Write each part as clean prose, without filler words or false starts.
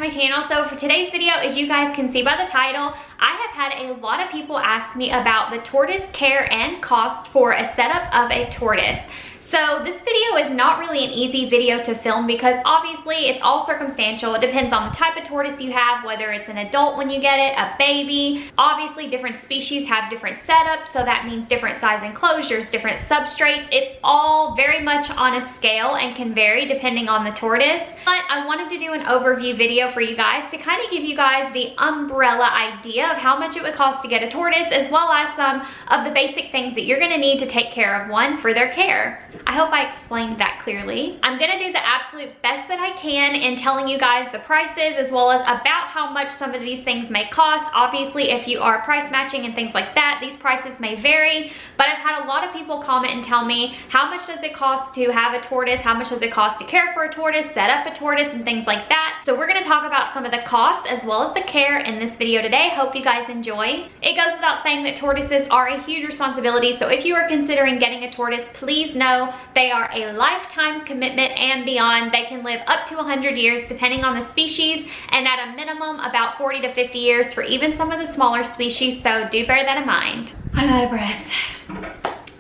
my channel. So for today's video, as you guys can see by the title, I have had a lot of people ask me about the tortoise care and cost for a setup of a tortoise. So this video is not really an easy video to film because obviously it's all circumstantial. It depends on the type of tortoise you have, whether it's an adult when you get it, a baby. Obviously different species have different setups, so that means different size enclosures, different substrates. It's all very much on a scale and can vary depending on the tortoise. But I wanted to do an overview video for you guys to kind of give you guys the umbrella idea of how much it would cost to get a tortoise, as well as some of the basic things that you're gonna need to take care of one for their care. I hope I explained that clearly. I'm gonna do the absolute best that I can in telling you guys the prices as well as about how much some of these things may cost. Obviously, if you are price matching and things like that, these prices may vary, but I've had a lot of people comment and tell me how much does it cost to have a tortoise, how much does it cost to care for a tortoise, set up a tortoise, and things like that. So we're gonna talk about some of the costs as well as the care in this video today. Hope you guys enjoy. It goes without saying that tortoises are a huge responsibility, so if you are considering getting a tortoise, please know they are a lifetime commitment and beyond. They can live up to 100 years depending on the species, and at a minimum about 40 to 50 years for even some of the smaller species, so do bear that in mind. I'm out of breath.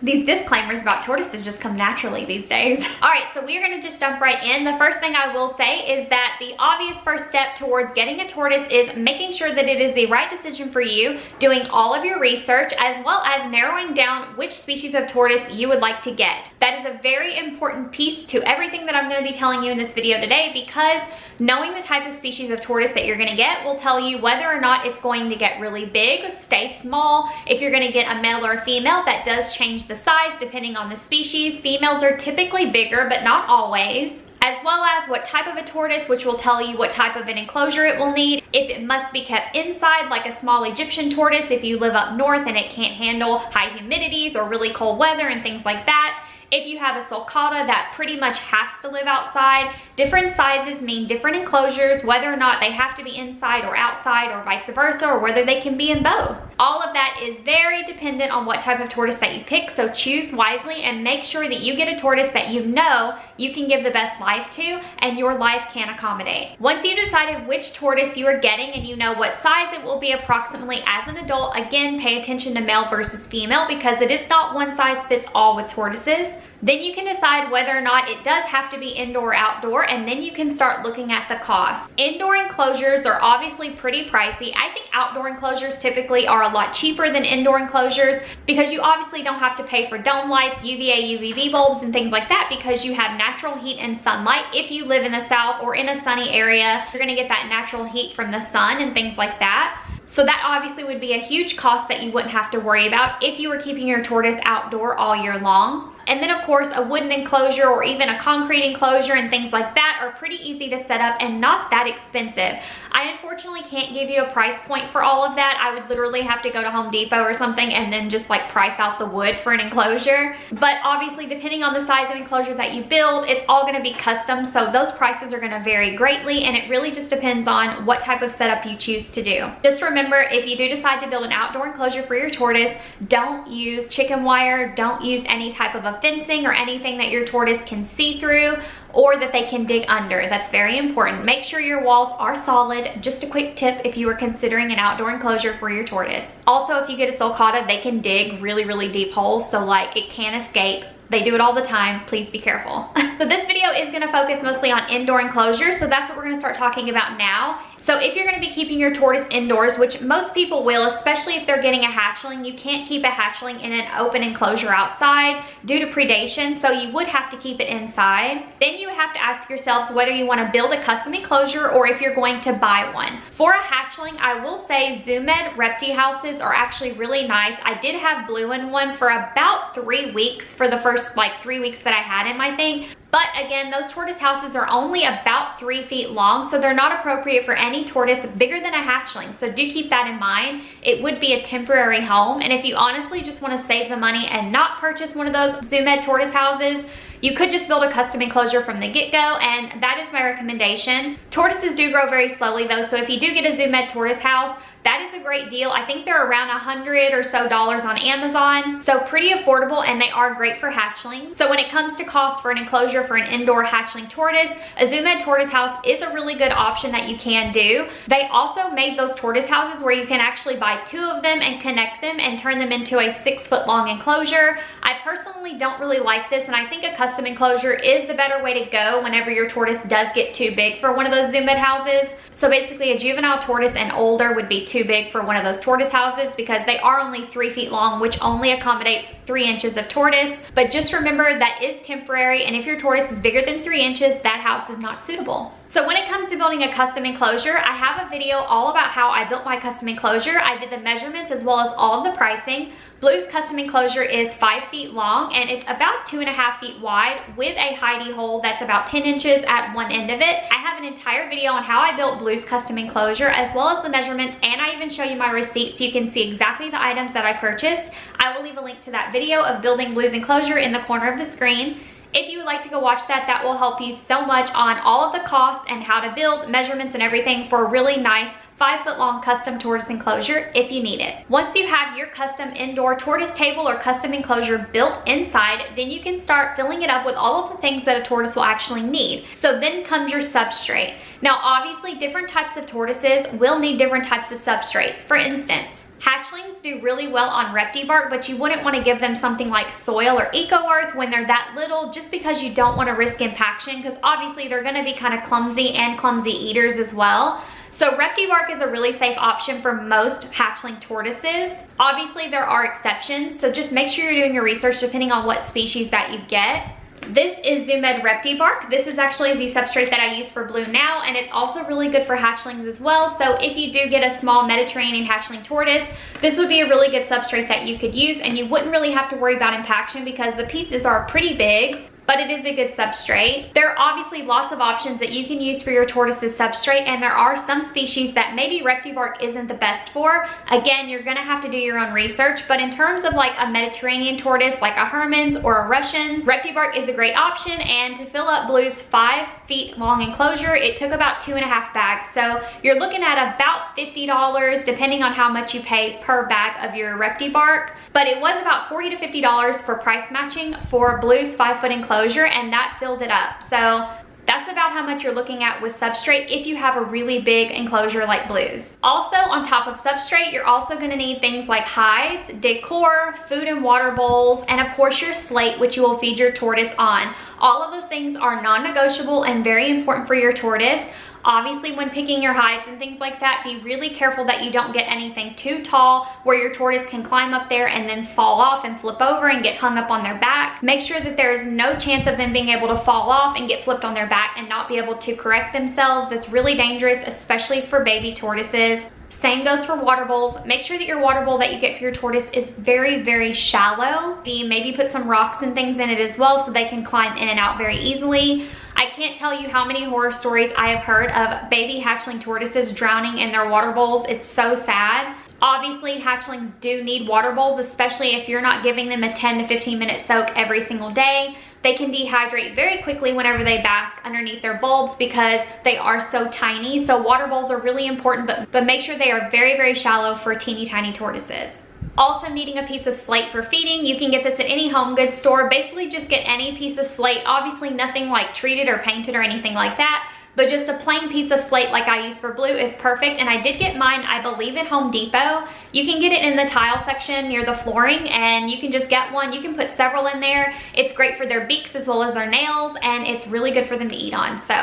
These disclaimers about tortoises just come naturally these days. All right, so we're gonna just jump right in. The first thing I will say is that the obvious first step towards getting a tortoise is making sure that it is the right decision for you, doing all of your research, as well as narrowing down which species of tortoise you would like to get. That is a very important piece to everything that I'm gonna be telling you in this video today, because knowing the type of species of tortoise that you're gonna get will tell you whether or not it's going to get really big, stay small. If you're gonna get a male or a female, that does change the size depending on the species. Females are typically bigger, but not always. As well as what type of a tortoise, which will tell you what type of an enclosure it will need. If it must be kept inside, like a small Egyptian tortoise, if you live up north and it can't handle high humidities or really cold weather and things like that. If you have a sulcata, that pretty much has to live outside. Different sizes mean different enclosures, whether or not they have to be inside or outside or vice versa, or whether they can be in both. All of that is very dependent on what type of tortoise that you pick, so choose wisely and make sure that you get a tortoise that you know you can give the best life to and your life can accommodate. Once you've decided which tortoise you are getting and you know what size it will be approximately as an adult, again, pay attention to male versus female because it is not one size fits all with tortoises. Then you can decide whether or not it does have to be indoor or outdoor, and then you can start looking at the cost. Indoor enclosures are obviously pretty pricey. I think outdoor enclosures typically are a lot cheaper than indoor enclosures because you obviously don't have to pay for dome lights, UVA, UVB bulbs, and things like that because you have natural heat and sunlight. If you live in the south or in a sunny area, you're gonna get that natural heat from the sun and things like that. So that obviously would be a huge cost that you wouldn't have to worry about if you were keeping your tortoise outdoor all year long. And then of course a wooden enclosure or even a concrete enclosure and things like that are pretty easy to set up and not that expensive. I unfortunately can't give you a price point for all of that. I would literally have to go to Home Depot or something and then just like price out the wood for an enclosure. But obviously depending on the size of enclosure that you build, it's all gonna be custom, so those prices are gonna vary greatly, and it really just depends on what type of setup you choose to do. Just remember, if you do decide to build an outdoor enclosure for your tortoise, don't use chicken wire, don't use any type of a fencing or anything that your tortoise can see through or that they can dig under. That's very important. Make sure your walls are solid. Just a quick tip if you are considering an outdoor enclosure for your tortoise. Also, if you get a sulcata, they can dig really, really deep holes, so like it can escape. They do it all the time. Please be careful. So this video is gonna focus mostly on indoor enclosures, so that's what we're gonna start talking about now. So if you're gonna be keeping your tortoise indoors, which most people will, especially if they're getting a hatchling, you can't keep a hatchling in an open enclosure outside due to predation, so you would have to keep it inside. Then you would have to ask yourselves whether you wanna build a custom enclosure or if you're going to buy one. For a hatchling, I will say Zoo Med Repti houses are actually really nice. I did have Blue in one for about 3 weeks for the first like 3 weeks that I had him, I think. But again, those tortoise houses are only about 3 feet long, so they're not appropriate for any tortoise bigger than a hatchling. So do keep that in mind. It would be a temporary home, and if you honestly just want to save the money and not purchase one of those Zoo Med tortoise houses, you could just build a custom enclosure from the get-go, and that is my recommendation. Tortoises do grow very slowly though, so if you do get a Zoo Med tortoise house, that is a great deal. I think they're around $100 or so on Amazon, so pretty affordable, and they are great for hatchlings. So when it comes to cost for an enclosure for an indoor hatchling tortoise, a Zoo Med tortoise house is a really good option that you can do. They also made those tortoise houses where you can actually buy 2 of them and connect them and turn them into a 6-foot long enclosure. I personally don't really like this, and I think a custom enclosure is the better way to go whenever your tortoise does get too big for one of those Zoo Med houses. So basically a juvenile tortoise and older would be too big for one of those tortoise houses because they are only 3 feet long, which only accommodates 3 inches of tortoise. But just remember that is temporary, and if your tortoise is bigger than 3 inches, that house is not suitable. So when it comes to building a custom enclosure, I have a video all about how I built my custom enclosure. I did the measurements as well as all of the pricing. Blue's custom enclosure is 5 feet long, and it's about 2.5 feet wide with a hidey hole that's about 10 inches at one end of it. I have an entire video on how I built Blue's custom enclosure as well as the measurements, and I even show you my receipt so you can see exactly the items that I purchased. I will leave a link to that video of building Blue's enclosure in the corner of the screen. If you would like to go watch that, that will help you so much on all of the costs and how to build, measurements, and everything for a really nice 5-foot long custom tortoise enclosure if you need it. Once you have your custom indoor tortoise table or custom enclosure built inside, then you can start filling it up with all of the things that a tortoise will actually need. So then comes your substrate. Now obviously different types of tortoises will need different types of substrates. For instance, hatchlings do really well on repti bark, but you wouldn't want to give them something like soil or eco-earth when they're that little, just because you don't want to risk impaction, because obviously they're going to be kind of clumsy and clumsy eaters as well. So repti bark is a really safe option for most hatchling tortoises. Obviously there are exceptions, so just make sure you're doing your research depending on what species that you get. This is Zoo Med repti bark. This is actually the substrate that I use for Blue now, and it's also really good for hatchlings as well. So if you do get a small Mediterranean hatchling tortoise, this would be a really good substrate that you could use, and you wouldn't really have to worry about impaction because the pieces are pretty big, but it is a good substrate. There are obviously lots of options that you can use for your tortoise's substrate, and there are some species that maybe repti bark isn't the best for. Again, you're gonna have to do your own research, but in terms of like a Mediterranean tortoise, like a Hermann's or a Russian, repti bark is a great option. And to fill up Blue's 5 feet long enclosure, it took about 2.5 bags. So you're looking at about $50, depending on how much you pay per bag of your repti bark. But it was about $40 to $50 for price matching for Blue's 5-foot enclosure, and that filled it up. So that's about how much you're looking at with substrate if you have a really big enclosure like Blue's. Also, on top of substrate, you're also gonna need things like hides, decor, food and water bowls, and of course your slate, which you will feed your tortoise on. All of those things are non-negotiable and very important for your tortoise. Obviously, when picking your hides and things like that, be really careful that you don't get anything too tall where your tortoise can climb up there and then fall off and flip over and get hung up on their back. Make sure that there's no chance of them being able to fall off and get flipped on their back and not be able to correct themselves. That's really dangerous, especially for baby tortoises. Same goes for water bowls. Make sure that your water bowl that you get for your tortoise is very, very shallow. Maybe put some rocks and things in it as well so they can climb in and out very easily. I can't tell you how many horror stories I have heard of baby hatchling tortoises drowning in their water bowls. It's so sad. Obviously, hatchlings do need water bowls, especially if you're not giving them a 10 to 15 minute soak every single day. They can dehydrate very quickly whenever they bask underneath their bulbs because they are so tiny. So water bowls are really important, but make sure they are very, very shallow for teeny tiny tortoises. Also needing a piece of slate for feeding. You can get this at any home goods store. Basically just get any piece of slate. Obviously nothing like treated or painted or anything like that, but just a plain piece of slate like I use for Blue is perfect. And I did get mine, I believe, at Home Depot. You can get it in the tile section near the flooring, and you can just get one. You can put several in there. It's great for their beaks as well as their nails, and it's really good for them to eat on. So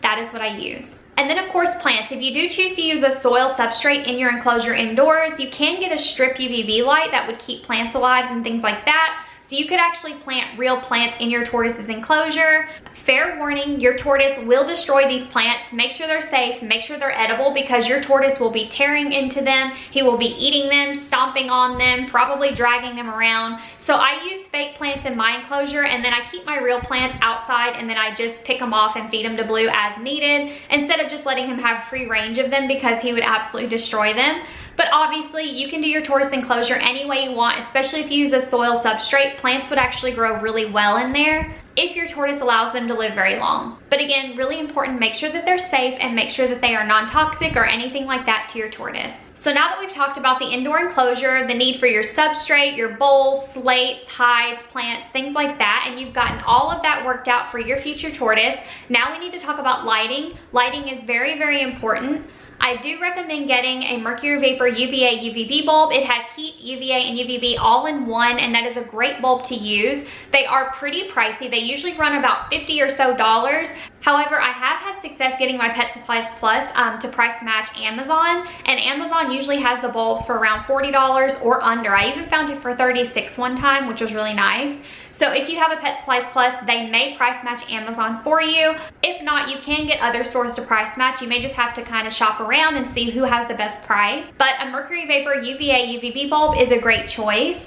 that is what I use. And then of course plants. If you do choose to use a soil substrate in your enclosure indoors, you can get a strip UVB light that would keep plants alive and things like that. So you could actually plant real plants in your tortoise's enclosure. Fair warning, your tortoise will destroy these plants. Make sure they're safe, make sure they're edible, because your tortoise will be tearing into them. He will be eating them, stomping on them, probably dragging them around. So I use fake plants in my enclosure, and then I keep my real plants outside, and then I just pick them off and feed them to Blue as needed, instead of just letting him have free range of them because he would absolutely destroy them. But obviously you can do your tortoise enclosure any way you want, especially if you use a soil substrate. Plants would actually grow really well in there. if your tortoise allows them to live very long. But again, really important, make sure that they're safe and make sure that they are non-toxic or anything like that to your tortoise. So now that we've talked about the indoor enclosure, the need for your substrate, your bowls, slates, hides, plants, things like that, and you've gotten all of that worked out for your future tortoise, now we need to talk about lighting. Lighting is very, very important. I do recommend getting a Mercury Vapor UVA UVB bulb. It has heat, UVA, and UVB all in one, and that is a great bulb to use. They are pretty pricey. They usually run about $50 or so. However, I have had success getting my Pet Supplies Plus to price match Amazon, and Amazon usually has the bulbs for around $40 or under. I even found it for $36 one time, which was really nice. So if you have a Pet Supplies Plus, they may price match Amazon for you. If not, you can get other stores to price match. You may just have to kind of shop around and see who has the best price. But a Mercury Vapor UVA UVB bulb is a great choice.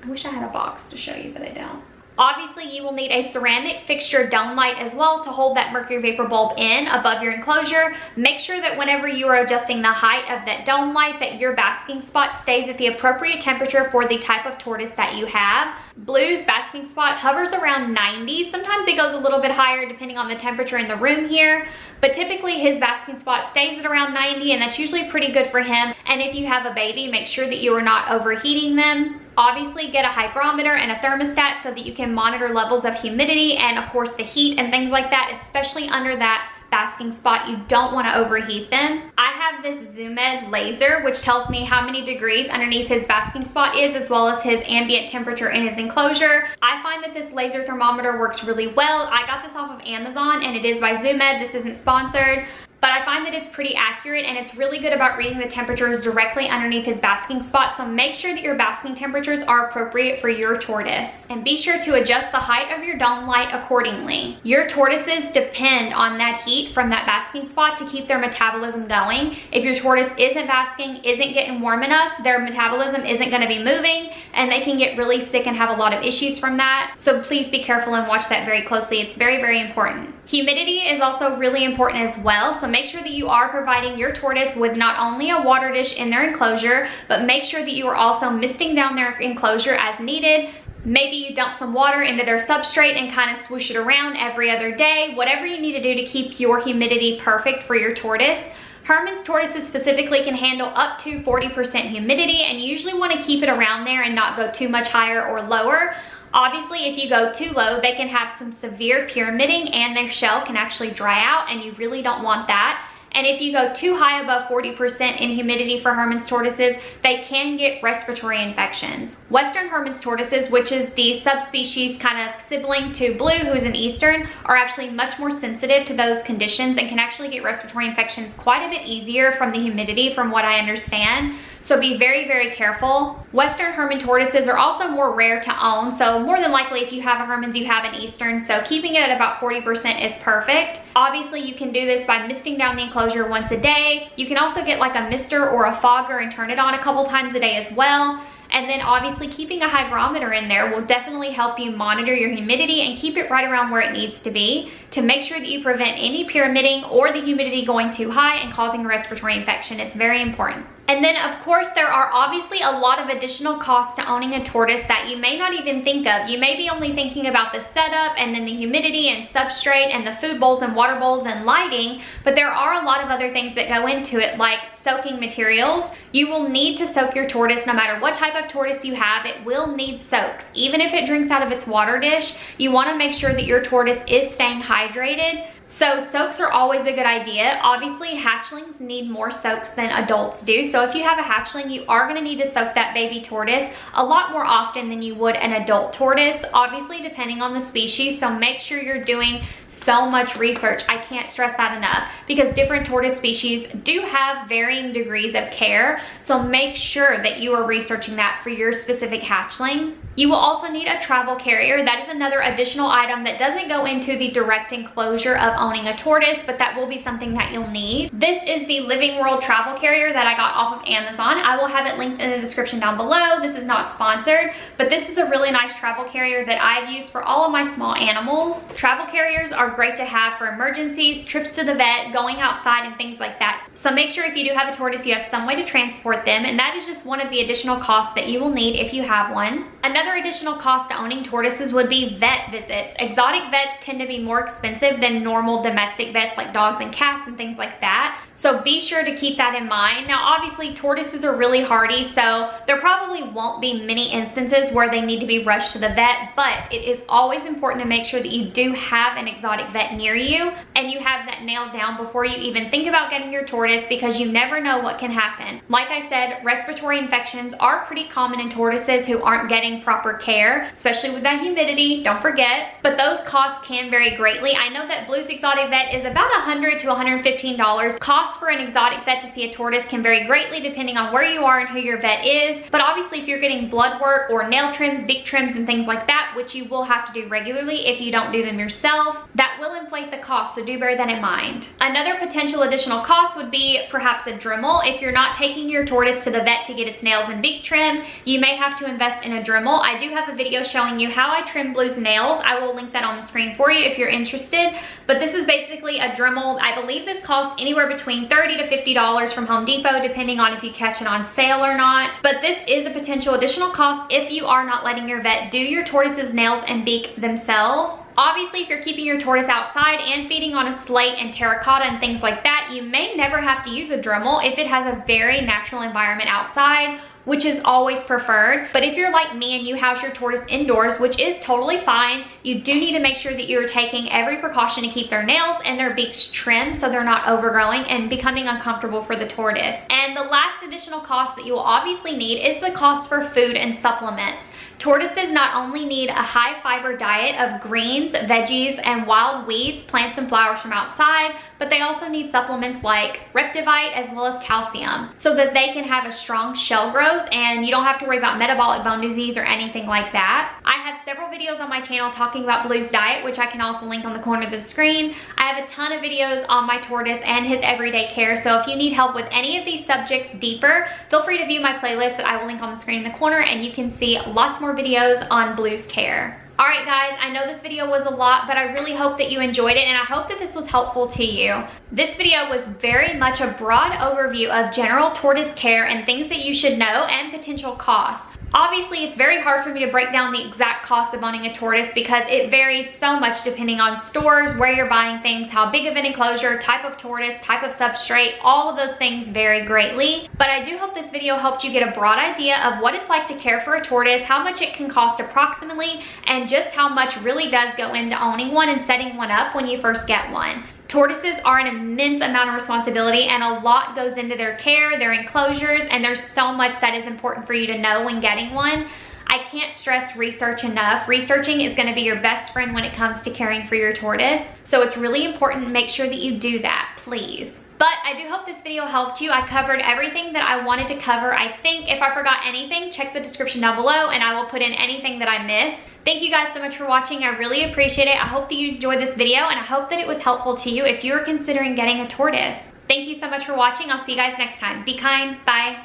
I wish I had a box to show you, but I don't. Obviously, you will need a ceramic fixture dome light as well to hold that Mercury Vapor bulb in above your enclosure. Make sure that whenever you are adjusting the height of that dome light, that your basking spot stays at the appropriate temperature for the type of tortoise that you have. Blue's basking spot hovers around 90. Sometimes it goes a little bit higher depending on the temperature in the room here, but typically his basking spot stays at around 90, and that's usually pretty good for him. And if you have a baby, make sure that you are not overheating them. Obviously, get a hygrometer and a thermostat so that you can monitor levels of humidity and of course the heat and things like that, especially under that basking spot. You don't want to overheat them. I have this ZoomEd laser which tells me how many degrees underneath his basking spot is, as well as his ambient temperature in his enclosure. I find that this laser thermometer works really well. I got this off of Amazon and it is by ZoomEd. This isn't sponsored, but I find that it's pretty accurate and it's really good about reading the temperatures directly underneath his basking spot. So make sure that your basking temperatures are appropriate for your tortoise, and be sure to adjust the height of your dome light accordingly. Your tortoises depend on that heat from that basking spot to keep their metabolism going. If your tortoise isn't basking, isn't getting warm enough, their metabolism isn't going to be moving, and they can get really sick and have a lot of issues from that. So please be careful and watch that very closely. It's very, very important. Humidity is also really important as well, so make sure that you are providing your tortoise with not only a water dish in their enclosure, but make sure that you are also misting down their enclosure as needed. Maybe you dump some water into their substrate and kind of swoosh it around every other day. Whatever you need to do to keep your humidity perfect for your tortoise. Herman's tortoises specifically can handle up to 40% humidity, and you usually want to keep it around there and not go too much higher or lower. Obviously, if you go too low, they can have some severe pyramiding and their shell can actually dry out, and you really don't want that. And if you go too high above 40% in humidity for Herman's tortoises, they can get respiratory infections. Western Herman's tortoises, which is the subspecies kind of sibling to Blue, who's an Eastern, are actually much more sensitive to those conditions and can actually get respiratory infections quite a bit easier from the humidity, from what I understand. So be very, very careful. Western Herman tortoises are also more rare to own, so more than likely if you have a Herman's, you have an Eastern, so keeping it at about 40% is perfect. Obviously, you can do this by misting down the enclosure once a day. You can also get like a mister or a fogger and turn it on a couple times a day as well. And then obviously keeping a hygrometer in there will definitely help you monitor your humidity and keep it right around where it needs to be to make sure that you prevent any pyramiding or the humidity going too high and causing a respiratory infection. It's very important. And then of course there are obviously a lot of additional costs to owning a tortoise that you may not even think of. You may be only thinking about the setup and then the humidity and substrate and the food bowls and water bowls and lighting, but there are a lot of other things that go into it, like soaking materials. You will need to soak your tortoise. No matter what type of tortoise you have, it will need soaks. Even if it drinks out of its water dish, you want to make sure that your tortoise is staying hydrated. So soaks are always a good idea. Obviously, hatchlings need more soaks than adults do. So if you have a hatchling, you are going to need to soak that baby tortoise a lot more often than you would an adult tortoise, obviously depending on the species. So make sure you're doing so much research. I can't stress that enough, because different tortoise species do have varying degrees of care. So make sure that you are researching that for your specific hatchling. You will also need a travel carrier. That is another additional item that doesn't go into the direct enclosure of owning a tortoise, but that will be something that you'll need. This is the Living World travel carrier that I got off of Amazon. I will have it linked in the description down below. This is not sponsored, but this is a really nice travel carrier that I've used for all of my small animals. Travel carriers are great to have for emergencies, trips to the vet, going outside, and things like that. So make sure if you do have a tortoise, you have some way to transport them, and that is just one of the additional costs that you will need if you have one. Another additional cost to owning tortoises would be vet visits. Exotic vets tend to be more expensive than normal domestic vets like dogs and cats and things like that. So be sure to keep that in mind. Now, obviously, tortoises are really hardy, so there probably won't be many instances where they need to be rushed to the vet, but it is always important to make sure that you do have an exotic vet near you and you have that nailed down before you even think about getting your tortoise, because you never know what can happen. Like I said, respiratory infections are pretty common in tortoises who aren't getting proper care, especially with that humidity, don't forget. But those costs can vary greatly. I know that Blue's Exotic Vet is about $100 to $115. Cost for an exotic vet to see a tortoise can vary greatly depending on where you are and who your vet is. But obviously, if you're getting blood work or nail trims, beak trims, and things like that, which you will have to do regularly if you don't do them yourself, that will inflate the cost, so do bear that in mind. Another potential additional cost would be perhaps a Dremel. If you're not taking your tortoise to the vet to get its nails and beak trimmed, you may have to invest in a Dremel. I do have a video showing you how I trim Blue's nails. I will link that on the screen for you if you're interested. But this is basically a Dremel. I believe this costs anywhere between $30 to $50 from Home Depot, depending on if you catch it on sale or not. But this is a potential additional cost if you are not letting your vet do your tortoise's nails and beak themselves. Obviously, if you're keeping your tortoise outside and feeding on a slate and terracotta and things like that, you may never have to use a Dremel if it has a very natural environment outside, which is always preferred. But if you're like me and you house your tortoise indoors, which is totally fine, you do need to make sure that you're taking every precaution to keep their nails and their beaks trimmed so they're not overgrowing and becoming uncomfortable for the tortoise. And the last additional cost that you will obviously need is the cost for food and supplements. Tortoises not only need a high fiber diet of greens, veggies, and wild weeds, plants, and flowers from outside, but they also need supplements like Reptivite as well as calcium so that they can have a strong shell growth and you don't have to worry about metabolic bone disease or anything like that. I have several videos on my channel talking about Blue's diet, which I can also link on the corner of the screen. I have a ton of videos on my tortoise and his everyday care, so if you need help with any of these subjects deeper, feel free to view my playlist that I will link on the screen in the corner, and you can see lots more videos on Blue's care. Alright guys, I know this video was a lot, but I really hope that you enjoyed it and I hope that this was helpful to you. This video was very much a broad overview of general tortoise care and things that you should know and potential costs. Obviously, it's very hard for me to break down the exact cost of owning a tortoise because it varies so much depending on stores, where you're buying things, how big of an enclosure, type of tortoise, type of substrate, all of those things vary greatly. But I do hope this video helped you get a broad idea of what it's like to care for a tortoise, how much it can cost approximately, and just how much really does go into owning one and setting one up when you first get one. Tortoises are an immense amount of responsibility and a lot goes into their care, their enclosures, and there's so much that is important for you to know when getting one. I can't stress research enough. Researching is going to be your best friend when it comes to caring for your tortoise. So it's really important to make sure that you do that, please. But I do hope this video helped you. I covered everything that I wanted to cover. I think if I forgot anything, check the description down below and I will put in anything that I missed. Thank you guys so much for watching. I really appreciate it. I hope that you enjoyed this video and I hope that it was helpful to you if you are considering getting a tortoise. Thank you so much for watching. I'll see you guys next time. Be kind. Bye.